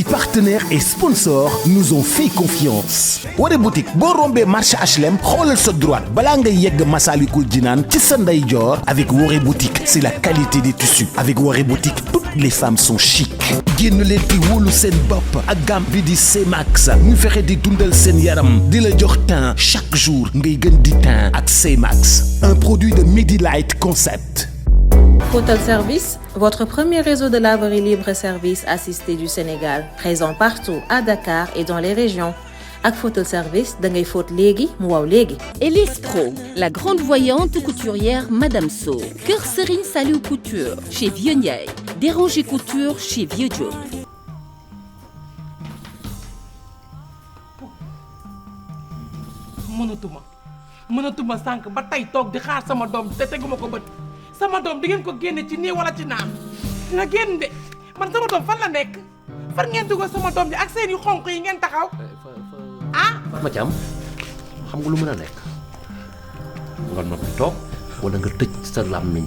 Si partenaires et sponsors nous ont fait confiance. Woré boutique boo rombee marché HLM xoolal sa droite balaa ngay yegg Massalikul Jinaan ci sa ndeyjoor. Avec Woré boutique c'est la qualité des tissus. Avec Woré boutique toutes les femmes sont chic. génn leen di wóolu seen bopp ak gamme bi di C-Max ñu fexe di dundal seen yaram di la jox teint chaque jour ngay gën di teint ak C-Max. Un produit de Medilight Concept. Photal Service, votre premier réseau de laverie libre et service assisté du Sénégal, présent partout à Dakar et dans les régions. Ak Photal Service, da ngay fóot léegi mu waaw léegi. Elise Pro, la grande voyante couturière Madame So. Kër Serigne Saliou Couture chez Vieux Ndiaye. Déranger Couture chez Vieux Diop. mënatuma sànq ba tey toog di xaar sama doom te teguma ko bët. sama doom di ngeen ko génne ci nii wala ci naan dina génn de man sama doom fan la nekk far ngeen dugal sama doom ji ak seen yu xonq yi ngeen taxaw ah. Fatma Thiam xam nga lu mën a nekk nga noppi toog wala nga tëj sa làmmiñ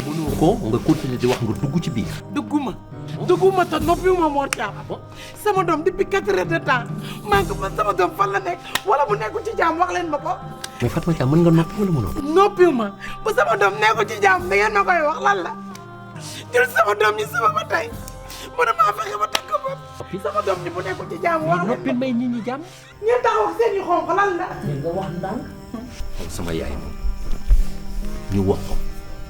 mënoo ko nga continuer di wax nga dugg ci biir. dugguma te noppiwuma Mor Thiam sama doom depuis 4 heures de temps maa ngi ko sama doom fan la nekk wala bu nekkul ci jàmm wax leen ma ko. mais Fatma Thiam mën nga noppi wala mënoo. noppiwuma bu sama doom nekkul ci jàmm da ngeen ma koy wax lan la jël sama doom ñi sama ba tey mënuma fexe ba teg ko bopp. sama doom ñi bu nekkul ci jàmm wax leen noppi may nit ñi jàmm. ngeen taxaw ak seen yu xonq lan la. nga wax ndànk. sama yaay moom ñu wax ko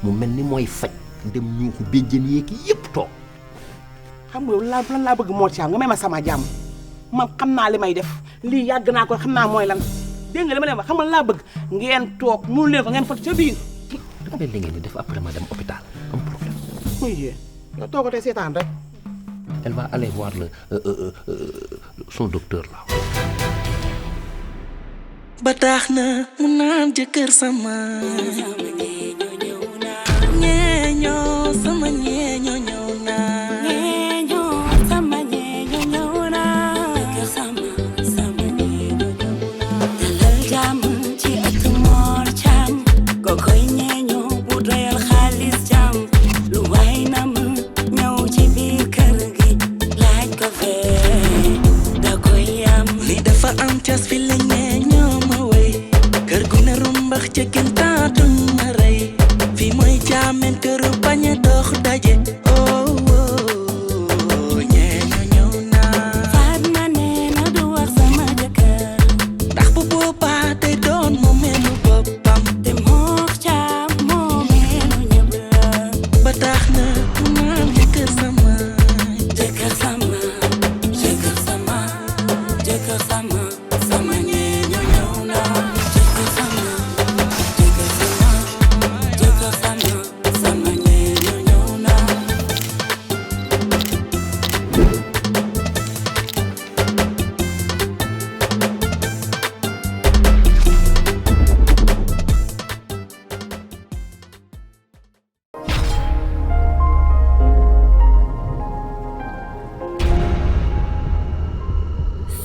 mu mel ni mooy faj dem ñuuxu béjjën yeeg yépp toog. xam nga lan laa bëgg Mor Thiam nga may ma sama jàmm man xam naa li may def lii yàgg naa ko xam naa mooy lan dégg nga li ma leen wax xam nga laa bëgg ngeen toog mënu leen ko ngeen fot ca biir. daf leen li ngeen di def après ma dem hôpital am problème. muy yéen yow toogatee seetaan rek. Elle va aller voir son docteur là. ba tax na mu naan jëkkër sama ñeeñoo sama ñeeñoo ñëw naa.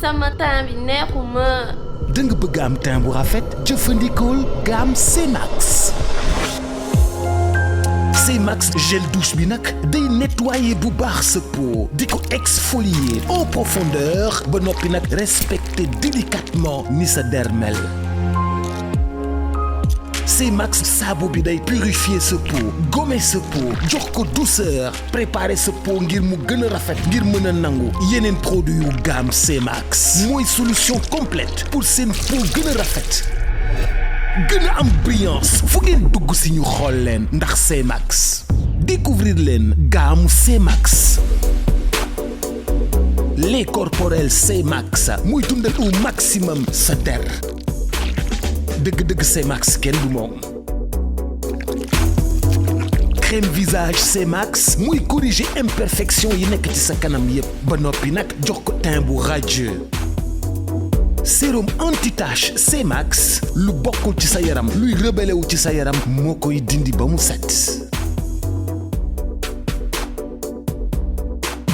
sama temps bi neexuma. da nga bëgg am teint bu rafet jëfandikool gamme C-Max. C-Max gel douche bi nag day nettoyer bu baax sa peau di ko exfolier en profondeur ba noppi nag respecter délicatement ni sa der mel. C-Max saabu bi day purifier sa peau gommer sa peau jox ko douceur préparer sa peau ngir mu gën a rafet ngir mën a nangu yeneen produit yu gamme C-Max mooy solution complète pour seen peau gën a rafet gën a am brillance fu ngeen dugg si ñu xool leen ndax C-Max découvrir leen gamme C-Max lait corporel C-Max muy dundal au maximum sa der dëgg-dëgg C-Max kenn du moom crème visage C-Max muy corriger imperfection yi nekk ci sa kanam yépp ba noppi nag jox ko teint bu radieux sérum anti-tache C-Max lu bokkul ci sa yaram luy rebelle wu ci sa yaram moo koy dindi ba mu set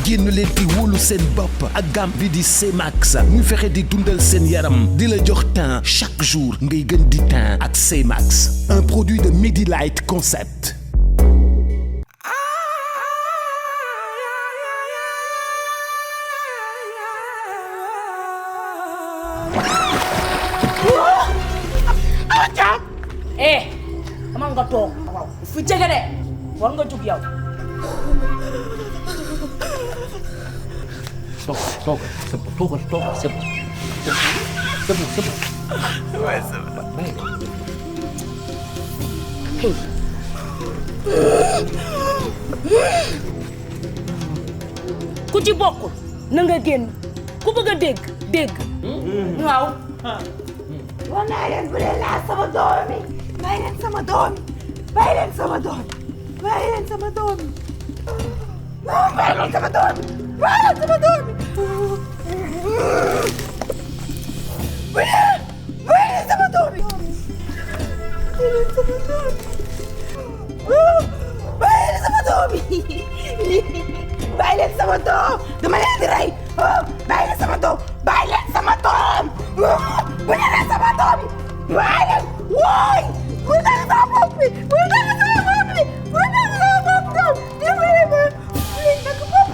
génn leen di wóolu seen bopp ak gamme bi di C-Max ñu fexe di dundal seen yaram di la jox teint chaque jour ngay gën di teint ak C-Max un produit de Medilight Concept. dama nga toog waaw fi jege de war nga jug yow. toogal c'est ku ci bokkul na nga génn ku bëgg a dégg waaw. war naa leen bu leen laal sama doom yi bàyyi leen sama doom bàyyi leen sama doom bàyyi leen sama doom bàyyi leen sama doom bàyyi leen sama doom bàyyi leen sama doom bàyyi leen sama doom bàyyi leen sama doom dama leen di rey bàyyi leen sama doom bàyyi leen sama doom bàyyi leen sama doom bàyyi leen wooy bu dee sama bopp bi bu dee sama bopp bi bu dee sama bopp doom dimbali ma leen dëgg bopp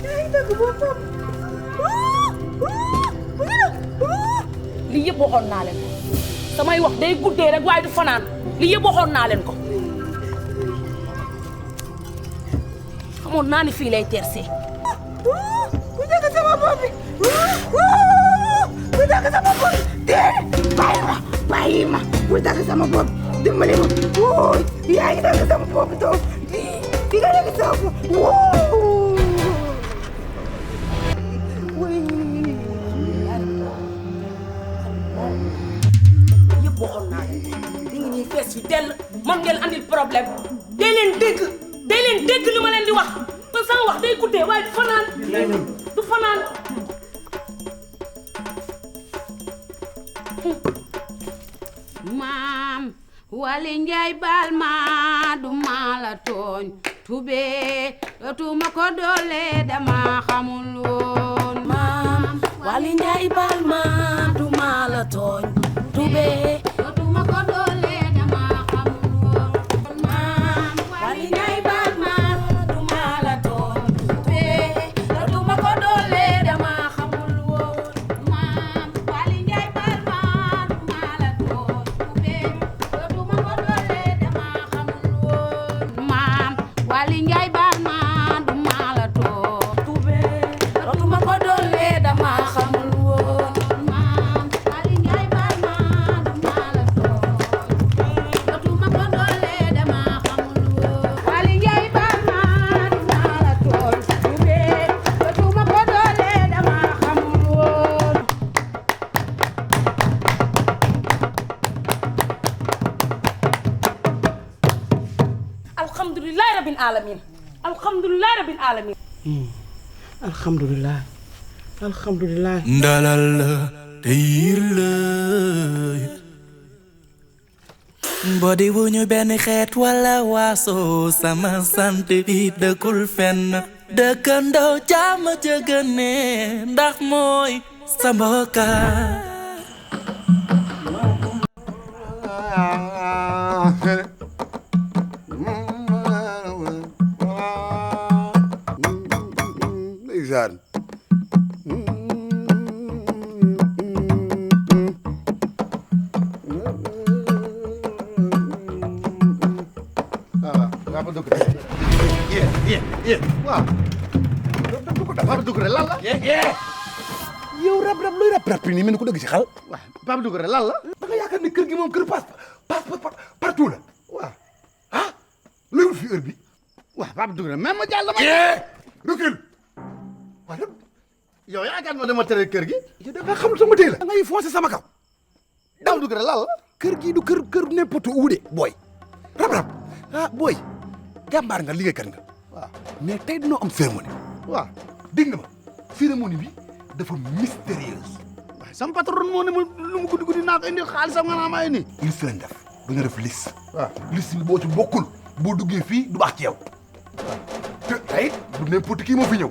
leen dëgg boppam lii yëpp waxoon naa leen ko samay wax day guddee rek waaye du fanaan lii yëpp waxoon naa leen ko xamoon naa ni fii lay tersee. bu dee sama bopp bi bu dee sama bopp bàyyi ma bu dee sama bopp dimbali ma wóoy yaa ngi dagg sama bopp doom di nga dagg sama bopp yëpp waxoon naa leen di ngi ñuy fees fi dell man ngeen andil problème day leen dégg li ma leen di wax man sama wax day guddee waaye du fanaan du fanaan. maam Wali Njaay baal ma du ma la tooñ tube dootuma ko doole dama xamul woon. maam Wali Njaay baal ma du ma la tooñ tube dootuma ko doole dama xamul woon. maam Wali Njaay baal ma du ma la tooñ tube dootuma ko doole dama xamul woon. maam Wali Njaay baal ma du ma la tooñ tube dootuma ko doole dama xamul woon. maam Wali Njaay baal ma du ma la tooñ tube dootuma ko doole dama xamul woon. maam Wali Njaay baal ma du ma la tooñ dootuma ko doole dama xamul woon. Wali Njaay baal ma du ma la tooñ tube dootuma ko doole dama xamul woon. alhamdulilah rabbil alamin alhamdulilah rabbil alamin. alhamdulilah alhamdulilah. ndalal la te yiir la bodi wuñu benn xeet wala waaso sama sant bi dëkkul fenn dëkkandoo jàmm jëgëne ndax mooy sa mbokka ndeysaan Papa Doucouré waaw Papa Doucouré lan la yow rab luy rab nii mel ni ku dëgg ci xal waaw Papa Doucouré lan la da nga yaakaar ni kër gi moom kër partout la waaw ah luy wut fi heure bi waaw Papa Doucouré même ma jàll dama recule waaw yow yaakaar ma dama tere kër gi yow da nga xamul sama tey la da ngay foncé sama kaw Papa Doucouré lan la kër gi du kër n'importe où de booy rab ah booy jàmbaar nga liggéeykat nga waaw mais tey dinoo am cérémonie waaw dégg nga ma cérémonie bi dafa mystérieuse waaye sama patron moo ne ma lu mu guddi naa ko indil xaalisam nga naa may nii liste lañ def ba nga def liste waaw liste bi boo ci bokkul boo duggee fii du baax ci yow waaw te tey du n'importe qui moo fi ñëw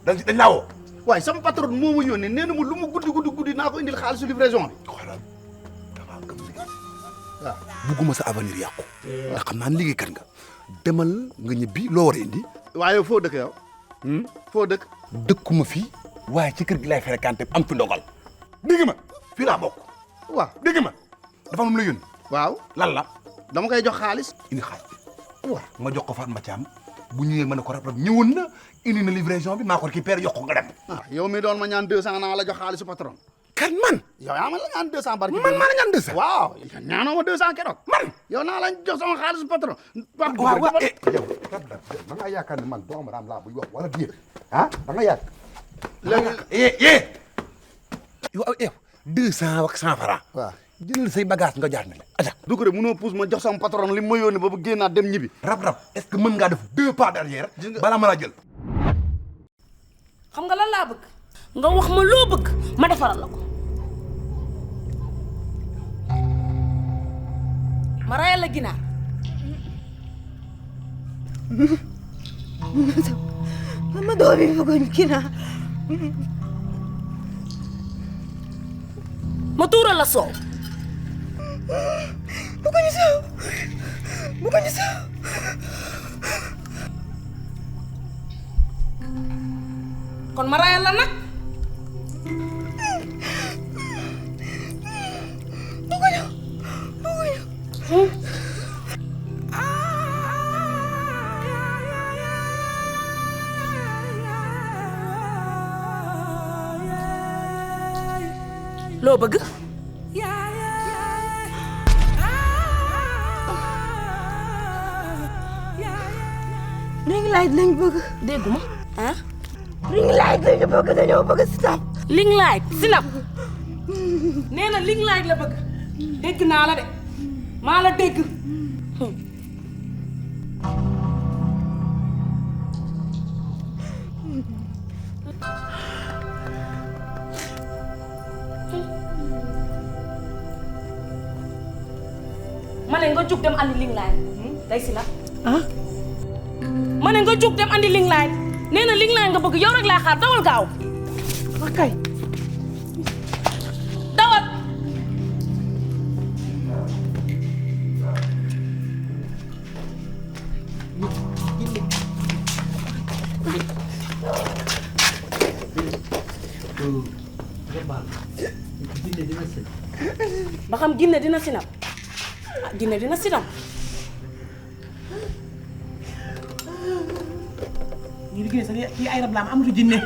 dañ laa woo waaye sama patron moo ma yónnee nee na ma lu mu guddi naa ko indil xaalisu livraison bi xoolal damaa gëm liggéey waaw bugguma sa avenir yàqu ndax xam naa ne liggéeykat nga demal nga ñibbi loo war a indi waaye foo dëkk yow foo dëkk dëkkuma fii waaye ci kër gi lay fréquenté am fi ndogal dégg ma fii laa bokk waaw dégg ma dafa am lu la yónni. waaw lan la. dama koy jox xaalis. indi xaalis bi. waaw ma jox ko Fatma Thiam bu ñëwee ma ne ko rab ñëwoon na indi na livraison bi maa ko récupéré yokk ko nga dem. yow mi doon ma ñaan 200 naa la jox xaalisu patron. kan man. yow yaa ma la ñaan 200 barki. man maa la ñaan 200. waaw ñaanoo ma 200 keroog. man yow naa la jox sama xaalisu patron. waaw waaw yow da nga yaakaar ne man doomu raam laa buy wax wala biir ah da nga yaakaar. léegi yow 200 ak 100 francs. waaw jëlal say bagage nga jaar na la. aja du ko de mënoo pousse ma jox sama patron li ma yónnee ba bu génnaat dem ñibbi. rab est-ce que mën ngaa def 2 pas derrière. balaa ma laa jël. xam nga lan laa bëgg nga wax ma loo bëgg ma defaral la ko ma rayal la ginaar sama doom yi bëgguñ ginaar ma tuural la soow bëgguñu soow kon ma rayal la nag loo bëgg ring light lañ bëgg dégguma ah ring light lañu bëgg dañoo bëgg snap ling light sinap nee na ling light la bëgg dégg naa la de maa la dégg ma ne nga jug dem andi ling light day sinap ma ne nga jug dem andi ling light nee na ling light nga bëgg yow rek laa xaar dawal gaaw akay dawal ba xam ginne dina sinap ah ginne dina sinap ñu liggéey sax kii ay rab la am amatu jinne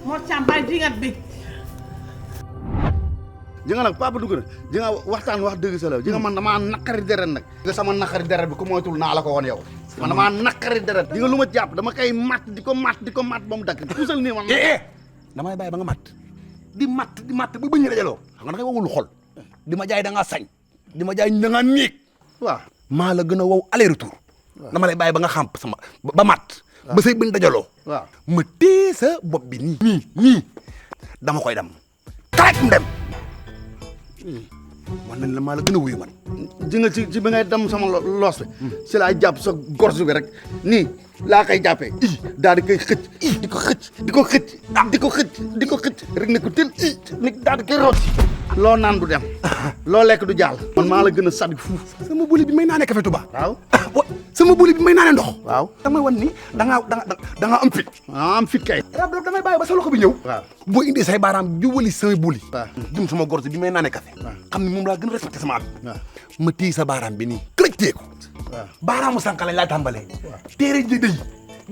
moo càmm bàyyi dingat bi ji nga nag papa dugg na ji nga waxtaan wax dëgg sa la ji nga man damaa naqari deret nag nga sama naqari deret bi ku moytul naa la ko woon yow man damaa naqari deret di nga lu ma jàpp dama koy matt di ko matt ba mu dakk puusal nii man damay bàyyi ba nga matt di matt ba bëñ dajaloo xam nga da ngay wowul xol di ma jaay da ngaa sañ di ma jaay da ngaa néeg waaw maa la gën a wow aller retour dama lay bàyyi ba nga xàmp sama ba matt ba say bëñ dajaloo waaw ma téye sa bopp bi nii dama koy dem taaj mu dem man nañ la maa la gën a wuyu man ji nga ci bi ngay dem sama loos bi si laa jàpp sa gorge bi rek nii laa koy jàppee daal di koy xëcc di ko xëcc rek ne ko tel ni daal di koy rooti loo naan du dem loo lekk du jàll man maa la gën a sadik fuuf sama buli bi may naanee café Touba waaw sama buli bi may naanee ndox waaw damay wan ni da ngaa am fit am fit kay rab damay bàyyi ba sa loxo bi ñëw waaw boo indi say baaraam jubali samay buli waaw jëm sama gorge bi may naanee café xam ni moom laa gën a respecté sama am ma téye sa baaraam bi nii këlëjtee ko baaraamu sànq lañ laa tàmbalee téere ji dëy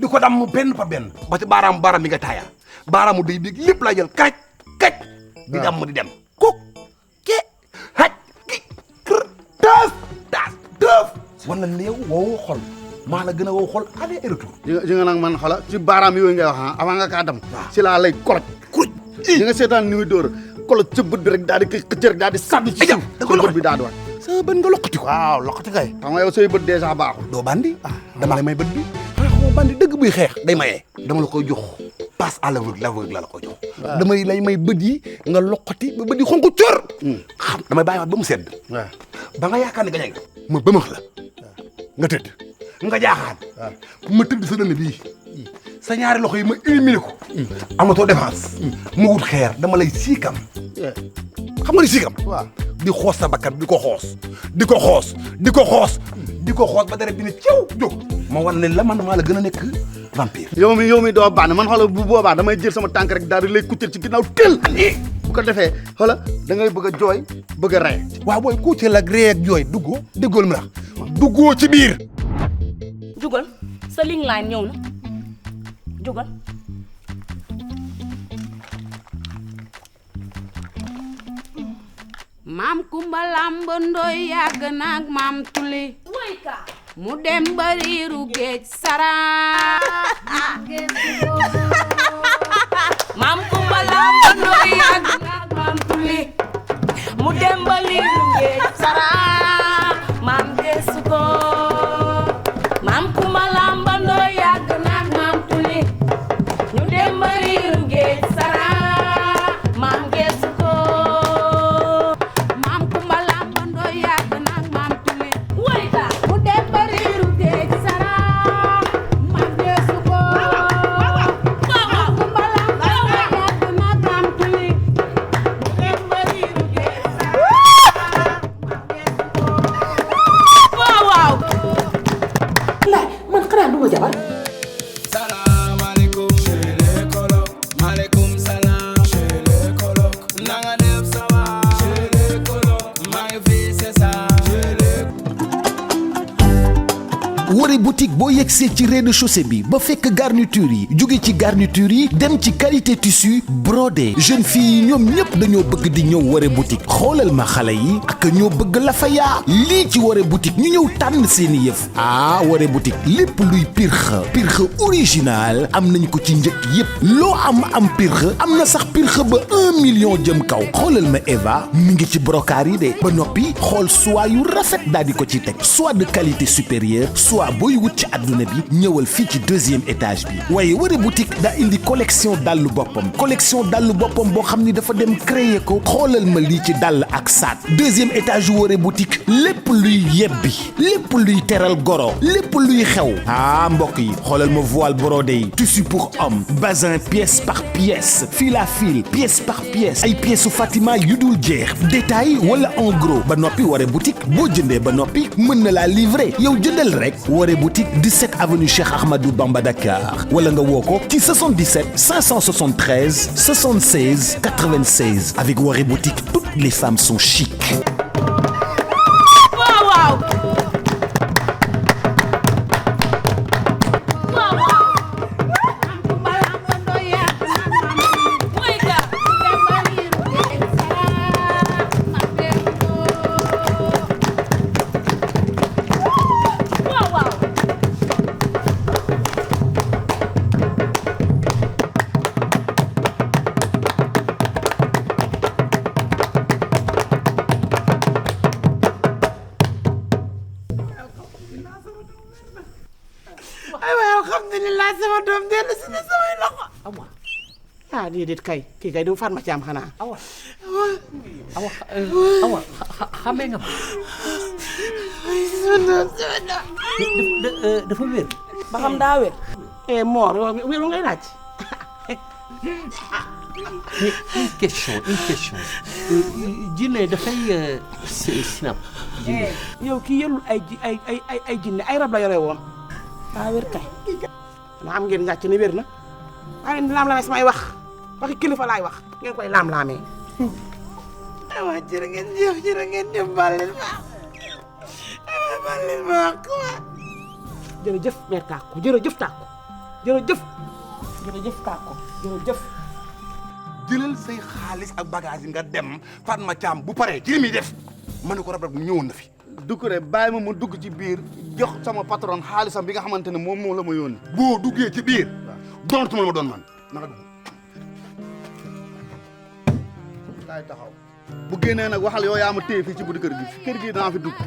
di ko dam benn par benn ba ci baaraam bi nga taaya baaraamu dëy bi lépp laa jël kaj di dam di dem kuk ke haj ki kër dëf wala ne yow woo xol maa la gën a wow xol aller et retour ji nga nag man xola ci baaraam yooyu ngay wax avant nga kaa dam si laa lay koloj yi nga seetaan ni muy dóor koloj sa bët bi rek daal di koy xëcc rek daal di sànni ci jam sa bët bi daal di waat sa bët nga loqati ko waaw loqati kay xam nga yow say bët dèjà baaxul doo bandi dama lay may bët bi xanaa bandi dëgg buy xeex day mayee dama la koy jox passe à l'aveugle la koy jox damay lay may bët yi nga loqati ba bët yi xonk cor xam damay bàyyiwaat ba mu sedd ba nga yaakaar ne gañe nga ma bëmax la nga tëdd nga jaaxaan ma tëdd sa dënn bii sa ñaari loxo yi ma éliminé ko amatoo défense ma wut xeer dama lay siikam xam nga ni siikam waaw di xoos sa bakkan di ko xoos ba dara bi ne cew jóg ma wan ne la man maa la gën a nekk vampire yow mi doo baax man xoolal bu boobaa damay jël sama tànk rek daal di lay kuccel ci ginnaaw tel bu ko defee xoola da ngay bëgg a jooy bëgg a rey. waaw booy ku ci la ree ak jooy duggoo déggool ma la duggoo ci biir. jugal sa ligne line ñëw na jugal. maam Kumba Lamb Ndoy yàgg naag maam Tuli mu dem ba riiru géej sara maam Kumba Lamb Ndoy yàgg naag maam Tuli mu dem ba riiru géej sara maam geesu ko maam Kumba Lamb Ndoy yàgg naag maam Tuli ñu dem ba riiru géej sara maam geesu ko maam Kumba Lamb Ndoy yàgg naag maam Tuli mu dem ba riiru géej sara maam geesu ko maam Kumba Lamb Ndoy yàgg naag maam Tuli mu dem ba riiru géej sara waaw waaw laay man xanaa du ma jabar Salaamaaleykum chez les colocs. Maaleykum salaam chez les colocs. Na nga def ça va chez les colocs. maa ngi fi c'est ça chez les Woré boutique boo yegsee ci rez-de-chaussée bi ba fekk garniture yi jóge ci garniture yi dem ci qualité tissu brodé jeune fille yi ñoom ñëpp dañoo bëgg di ñëw Woré boutique xoolal ma xale yi ak ñoo bëgg la fa yaa lii ci Woré boutique ñu ñëw tànn seeni yëf Woré boutique lépp luy pirxe original am nañ ko ci njëkk yëpp loo am pirxe am na sax pirxe ba 1 million jëm kaw xoolal ma Eva mi ngi ci brocart yi de ba noppi xool soie yu rafet daal di ko ci teg soie de qualité supérieure soie booy wut ci àdduna bi ñëwal fii ci 2e étage bi waaye Woré boutique daa indi collection dàllu boppam boo xam ni dafa dem créer ko xoolal ma lii ci dàll ak saat 2e étage yu Woré boutique lépp luy yebbi lépp luy teral goro lépp luy xew mbokk yi xoolal ma voile brodé yi tissu pour homme bazin pièce par pièce fil à fil pièce par pièce ay pièces su Fatima yu dul jeex détail wala en gros ba noppi Woré boutique boo jëndee ba noppi mën na laa livrer yow jëndal rek Woré boutique 17 avenue Cheikh Ahmadou Bamba Dakar wala nga woo ko ci 77 573 76 96 avec Woré boutique toutes les femmes sont chic. waaw waaw alhamdulilah sama doom dellu si na samay loxo. awa déedéet kay kii kay du Fatma Thiam xanaa. awa xamee nga ma. dafa wér. ba xam daa wér. Mor wéru ngay laaj. mais une question jinne dafay sinap. yow kii yelul ay jinne ay rab la yore woon. daa wér kay. na am ngeen ngàcc ne wér na. maa leen di laam-laamee samay waxi kilifa laay wax ngeen koy laam-laamee. aywa jërë ngeen jëf baal leen ma wax jërëjëf mère Tako jërëjëf Tako jërëjëf Tako jërëjëf. jëlal say xaalis ak bagage yi nga dem Fatma Thiam bu paree ci li muy def mën na ko rab ñëwoon na fi. Doucouré bàyyi ma mu dugg ci biir jox sama patron xaalisam bi nga xamante ne moom la ma yónni. boo duggee ci biir doonatuma la ma doon man naka dugg. kaay taxaw bu génnee nag waxal yow yaa ma téye fii ci buddi kër gi danaa fi dugg.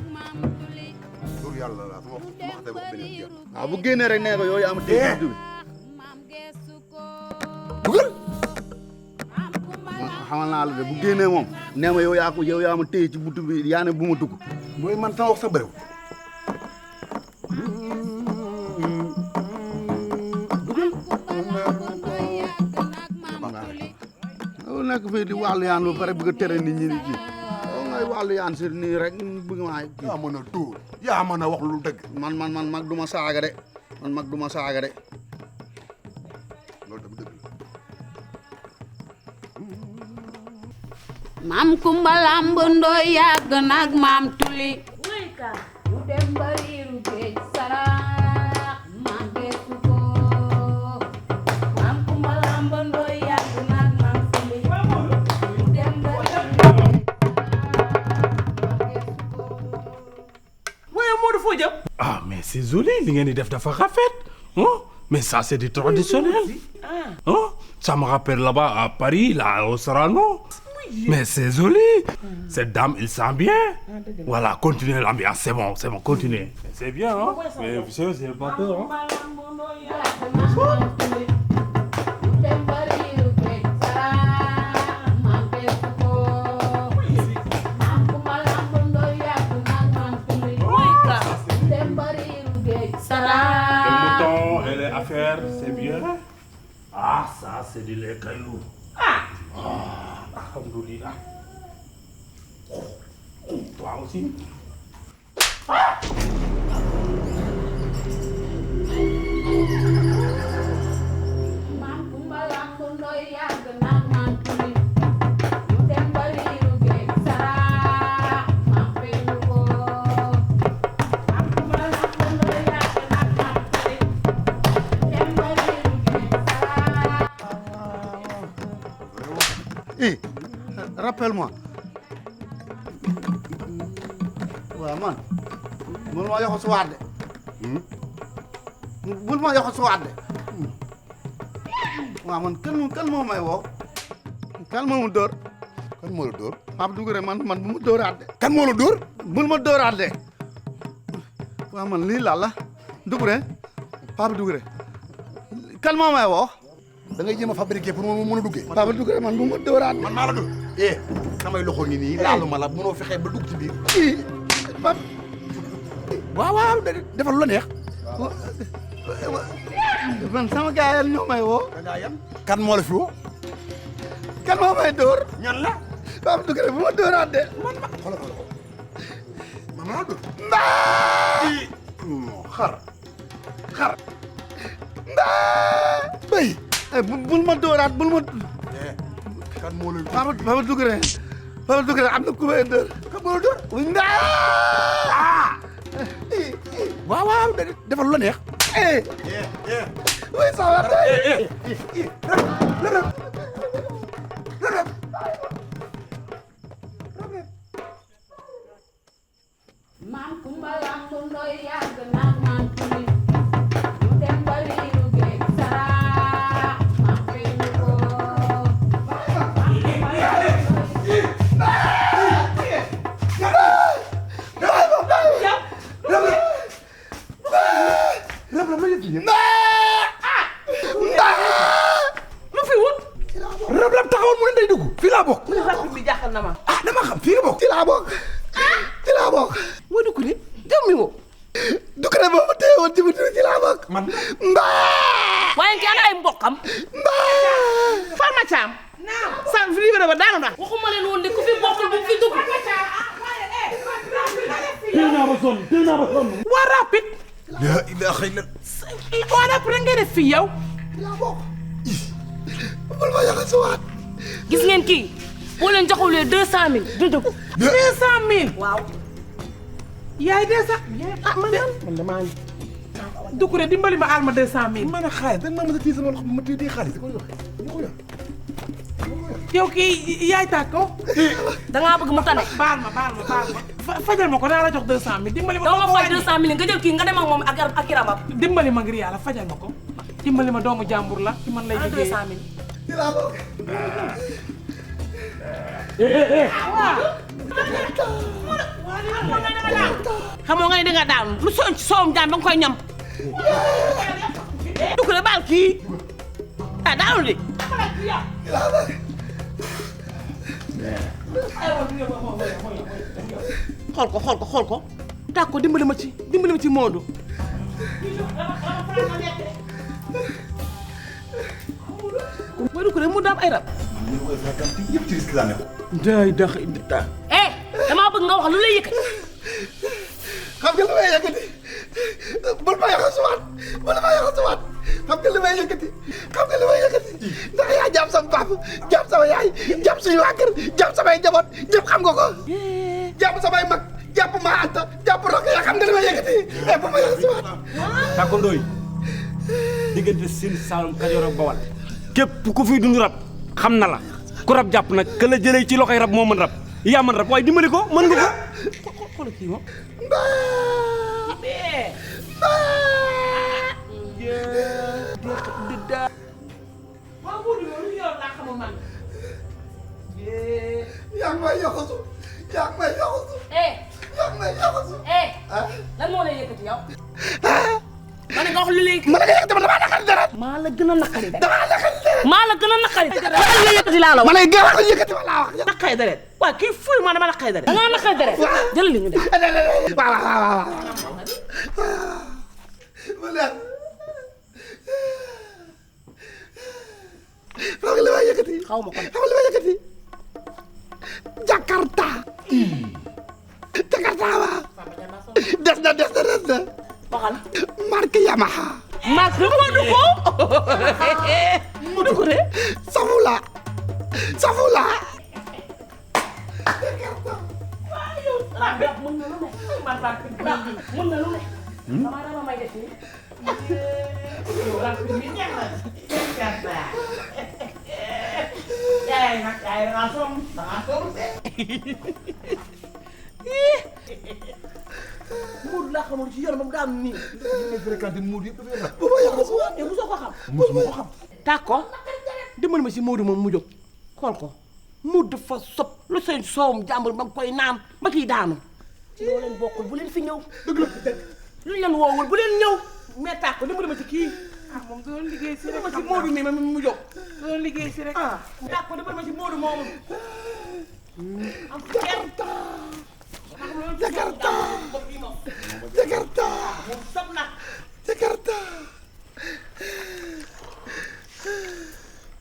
loolu yàlla la su ma xasee wax beneen jeex. waaw bu génnee rek nee ko yow yaa ma téye fii ci buddi. dugal. xamal naa la de bu génnee moom nee ma yow yaa ma téye ci buntu bi yaa ne bu ma dugg. mooy man sama wax sa bëriw. dugal. yow nekk fii di wàllu yaan ba pare bëgg a tere nit ñi ci yow ngay wàllu yaan si nii rek bëgg maa. yaa mën a tuur yaa mën a wax lu dëgg. man mag du ma saaga de mag du ma saaga de. loolu tamit dëgg la. maam Kumba Lamb Ndoy yàgg nag maam Tuli mu dem ba riiru géej sarax maam geesu ko maam Kumba Lamb Ndoy yàgg nag maam Tuli mu dem ba riiru géej waaye Modou foo jëm. Ah mais c'est joli li ngeen di def dafa rafet. Mais ça c'est du traditionnel. Ça me rappelle là-bas à Paris, là au Sorano. Mais c'est joli. Cette dame, il sent bien. Voilà, continuez l'ambiance, c'est bon, continuez. C'est bien, hein. Mais vous savez, c'est pas peur, hein. Le mouton et les affaires, c'est bien. Ah, ça, c'est du lait caillou. Alhamdoulilah. Toi aussi. Rappelle-moi. waaw man bul ma yoxo suwaat de bul ma yoxo suwaat de waaw man kan moo may woo kan moo ma dóor kan moo la dóor Pape Doucouré man bu ma dóoraat de kan moo la dóor bul ma dóoraat de waaw man lii laa la Doucouré Pape Doucouré kan moo may woo da ngay jéem a fabriquer pour mu mën a duggee Pape Doucouré man bu ma dóoraat de man maa la dóor samay loxo ngi nii laalu ma la mënoo fexe ba dugg ci biir Pape waaw defal lu la neex man sama gars yi ñoo may woo kan moo la fi woo kan moo may dóor ñan la Pape Doucouré bu ma dóoraat de man ma xoolal man maa dóor xar bay bul ma dóoraat bul ma kan moo la Pape Doucouré am na ku may dóor kan moo la dóor waaw defal lu la neex oui ça va maam Kumba Lamb Ndoy yàgg nag maam Tuli mu dem ba riiru géej sarax maam feeñu ko lu fi wut. rab taxawal mu ne day dugg fii laa bokk. rab bi jaaxal na ma. dama xam fii nga bokk. ci laa bokk. moo dugg ni jëm mi woo. Doucouré boo ma téye woon ci biir ci laa bokk. man waaye ki ana ay mbokkam. Farma Thiam. sànq fi libéré ba daanu na. waxuma leen woon de ku fi bokkul bu fi dugg. teel naa ba sonn. waa rapide. la ilaha illa. waa rapide ngay def fii yow. laa bokk. bul ma yàq si waat. gis ngeen kii boo leen joxulee 200 000 du dugg. 200 000. waaw. yaay 200. man damaa ngi. Doucouré dimbali ma aal ma 200 000. man a xaalis da nga ma mën a téye sama loxo ma téye xaalis ko yor. yow kii yaay tàkko. da ngaa bëgg mu tane. baal ma. fajal ma ko naa la jox 200 000 dimbali ma. doo ma fay 200 000 nga jël kii nga dem ak moom ak i rabam. dimbali ma ngir yàlla fajal ma ko. dimbali ma doomu jàmbur la ci man lay liggéey. 200 000. xamoo nga ne danga daanu lu soon ci soowum jaam ba nga koy ñam. Doucouré baal kii ah daanu de. xool ko tàkk ko dimbali ma ci Modou. mooy Doucouré mu daam ay rab. yëpp ci risque laa ne ko. damaa bëgg nga wax lu lay yëkkati. xam nga li may yëkkati bul ma yàq suwaat xam nga li may yëkkati ndax yaa jàpp sama papa jàpp sama yaay jàpp suñu waa kër jàpp samay njaboot ñëpp xam nga ko jàpp samay mag jàpp ma Anta jàpp Roque yaa xam nga li ma yëkkati bu ma yëg si waat Tako Ndoy diggante Sine Saalum Kajoor ak Bawal képp ku fiy dund rab xam na la ku rab jàpp nag ka la jëlee ci loxoy rab moo mën rab yaa mën rab waaye dimbali ko mën nga ko xool kii moom waaw bu dul loolu yow laa xamul man. yaa ngi may yoxosu yaa ngi may yoxosu yaa ngi may yoxosu lan moo lay yëkkati yow. ma ne nga wax lu lay. ma ne nga yëkkati damaa naqari dara. maa la gën a naqari dara. damaa naqari dara. maa la gën a naqari dara. ma la yëkkati laa la wax. ma ne nga wax yëkkati ma laa wax. naqari dara waaw kii fuy ma dama naqari dara. da ngaa naqari dara. jël li ñu def. waaw. xam nga li may yëkkati. xaw ma ko xam nga li may yëkkati. Jakarta. Jakarta waaw. des na. waxal. marque Yamaha. marque Modou ko. Modou ko de. Safula. waaw yow. rab mën na lu ne. man rab mën na lu ne. sama rab may def nii. yow rab bi neex na. yaay nag yaay dangaa soom Modou laa xamul ci yoon moom daa am nii. ñu fréquenté Modou yëpp dafay rab. bu ma yàq su yow mosoo ko xam. mosuma ko xam. tàkko dimbali ma si Modou moom mu jóg xool ko Modou dafa sob lu seen soowum jàmbur ba koy naan ba kiy daanu. loo leen bokkul bu leen fi ñëw. dëgg la dëgg. lu leen woowul bu leen ñëw mais tàkko dimbali ma si kii. moom doon liggéey si rek ma si Modou mi mu jóg. doon liggéey si rek. tàkko dimbali ma si Modou moomu. am fi kenn. Jakarta.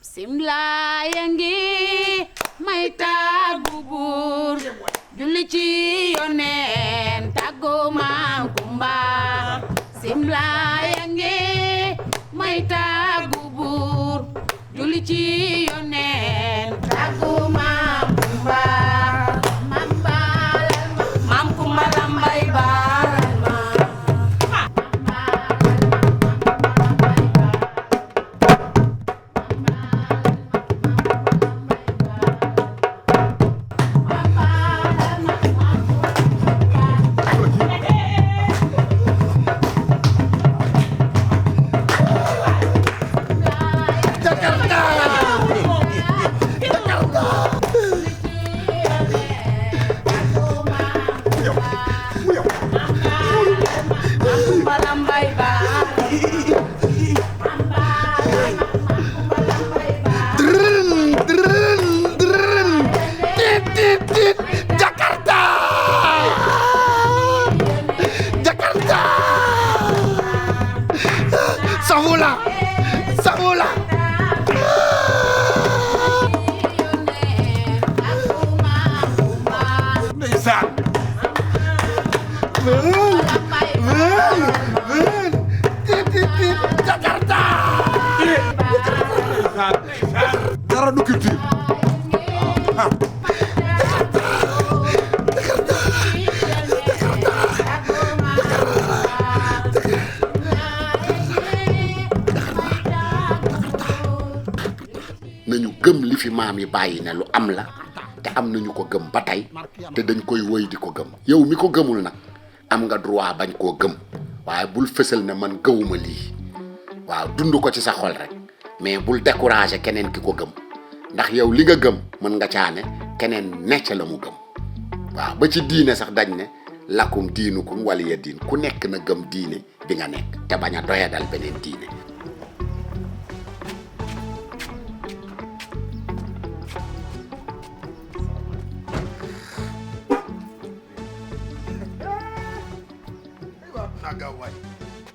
Simlaaya ngi may tàggu buur julli ci yoneen tàggu Maam Kumba Simlaaya ngi may tàggu buur julli ci yoneen tàggu Maam Kumba Maam Kumba lambay baaral ma Safula. Ndeysaan. Jakarta. dara du culture. nañu gëm li fi maam yi bàyyi ne lu am la te am nañu ko gëm ba tey te dañ koy wëy di ko gëm yow mi ko gëmul nag am nga droit bañ koo gëm waaye bul fësal ne man gëwuma lii waaw dund ko ci sa xol rek mais bul décourager keneen ki ko gëm ndax yow li nga gëm mën nga caane keneen necc la mu gëm waaw ba ci diine sax dañ ne lakum diinukum waliya diin ku nekk na gëm diine bi nga nekk te bañ a doyadal beneen diine.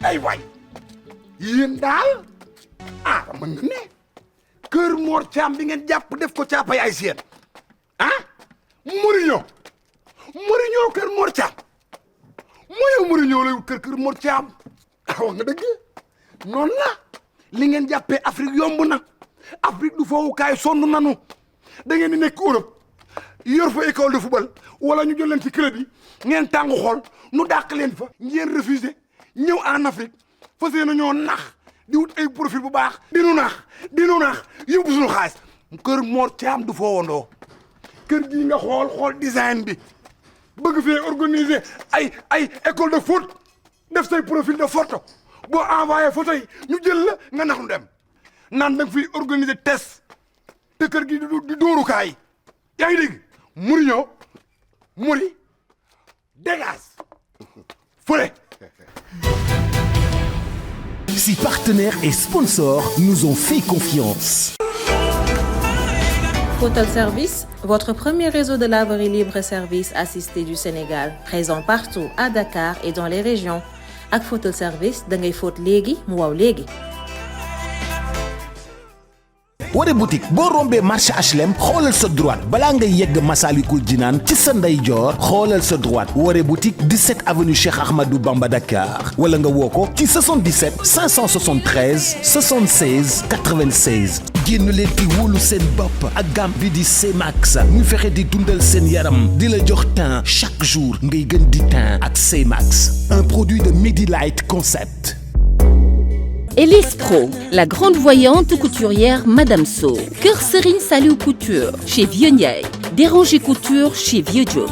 ay waay yéen daal mën nga ne kër Mor Thiam bi ngeen jàpp def ko caapay ay seen Mourinho kër Mor Thiam mooy Mourinho lay kër Mor Thiam wax nga dëgg noonu la li ngeen jàppee Afrique yomb na Afrique du foowukaay sonn nanu da ngeen di nekk Europe yor fa école de football wala ñu jël leen ci club yi ngeen tàngu xool nu dàq leen fa ngeen refusé ñëw en Afrique fas yéene ñoo nax di wut ay profil bu baax di nu nax yóbbu suñu xaalis kër Mor Thiam du foowandoo kër gii nga xool design bi bëgg fee organiser ay école de foot def say profil de photo boo envoyé photo yi ñu jël la nga nax nu dem naan da nga fiy organiser test te kër gi di dóorukaay yaa ngi dégg Mouri dégage fële. Si partenaires et sponsors nous ont fait confiance. Photel Service, votre premier réseau de laverie libre et service assisté du Sénégal, présent partout à Dakar et dans les régions. Ak Photel Service, da ngay fóot léegi mu waw léegi. Wore boutique boo rombee marché HLM xoolal sa droite balaa ngay yegg Massalikul Jinaan ci sa ndeyjoor xoolal sa droite Wore boutique 17 avenue Cheikh Ahmadou Bamba Dakar wala nga woo ko ci 77 573 76 96. génn leen di wóolu seen bopp ak gamme bi di C-Max ñu fexe di dundal seen yaram di la jox teint chaque jour ngay gën di teint ak C-Max, un produit de Medilight Concept. Elise Pro, la grande voyante couturière Madame So. Kër Serigne Saliou Couture chez Vieux Ndiaye. Déranger Couture chez Vieux Diop.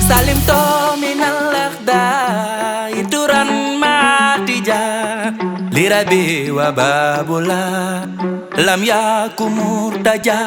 Salim to minal lakhda ituran matija lirabi wa babula lam yakumur daja